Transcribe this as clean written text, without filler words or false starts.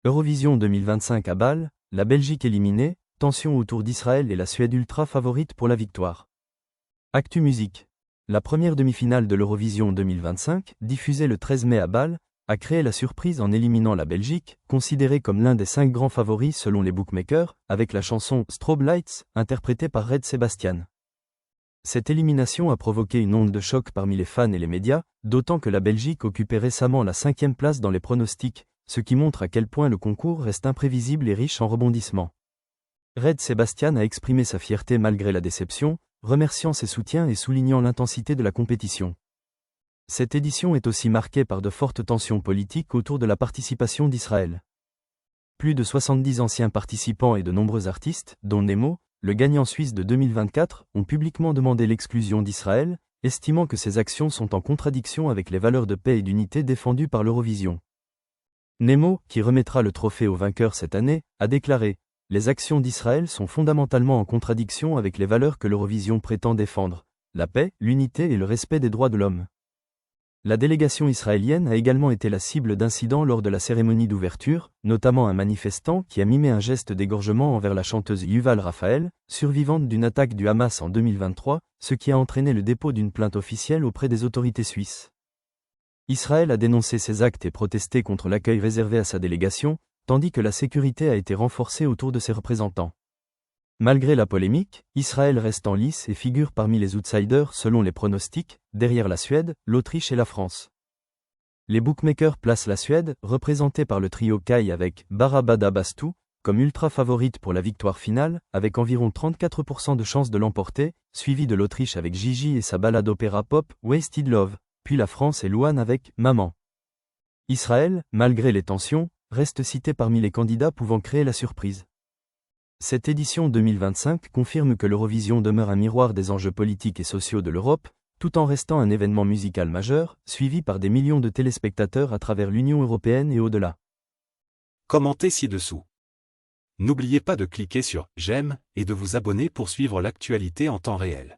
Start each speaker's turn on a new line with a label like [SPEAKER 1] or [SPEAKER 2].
[SPEAKER 1] Eurovision 2025 à Bâle, la Belgique éliminée, tension autour d'Israël et la Suède ultra favorite pour la victoire. Actu Musique. La première demi-finale de l'Eurovision 2025, diffusée le 13 mai à Bâle, a créé la surprise en éliminant la Belgique, considérée comme l'un des 5 grands favoris selon les bookmakers, avec la chanson « Strobe Lights » interprétée par Red Sebastian. Cette élimination a provoqué une onde de choc parmi les fans et les médias, d'autant que la Belgique occupait récemment la 5e place dans les pronostics, ce qui montre à quel point le concours reste imprévisible et riche en rebondissements. Red Sebastian a exprimé sa fierté malgré la déception, remerciant ses soutiens et soulignant l'intensité de la compétition. Cette édition est aussi marquée par de fortes tensions politiques autour de la participation d'Israël. Plus de 70 anciens participants et de nombreux artistes, dont Nemo, le gagnant suisse de 2024, ont publiquement demandé l'exclusion d'Israël, estimant que ces actions sont en contradiction avec les valeurs de paix et d'unité défendues par l'Eurovision. Nemo, qui remettra le trophée au vainqueur cette année, a déclaré « Les actions d'Israël sont fondamentalement en contradiction avec les valeurs que l'Eurovision prétend défendre, la paix, l'unité et le respect des droits de l'homme ». La délégation israélienne a également été la cible d'incidents lors de la cérémonie d'ouverture, notamment un manifestant qui a mimé un geste d'égorgement envers la chanteuse Yuval Raphael, survivante d'une attaque du Hamas en 2023, ce qui a entraîné le dépôt d'une plainte officielle auprès des autorités suisses. Israël a dénoncé ces actes et protesté contre l'accueil réservé à sa délégation, tandis que la sécurité a été renforcée autour de ses représentants. Malgré la polémique, Israël reste en lice et figure parmi les outsiders selon les pronostics, derrière la Suède, l'Autriche et la France. Les bookmakers placent la Suède, représentée par le trio Kai avec Barabada Bastu, comme ultra favorite pour la victoire finale, avec environ 34% de chances de l'emporter, suivi de l'Autriche avec Gigi et sa ballade opéra pop Wasted Love, puis la France et Louane avec Maman. Israël, malgré les tensions, reste cité parmi les candidats pouvant créer la surprise. Cette édition 2025 confirme que l'Eurovision demeure un miroir des enjeux politiques et sociaux de l'Europe, tout en restant un événement musical majeur, suivi par des millions de téléspectateurs à travers l'Union européenne et au-delà.
[SPEAKER 2] Commentez ci-dessous. N'oubliez pas de cliquer sur « J'aime » et de vous abonner pour suivre l'actualité en temps réel.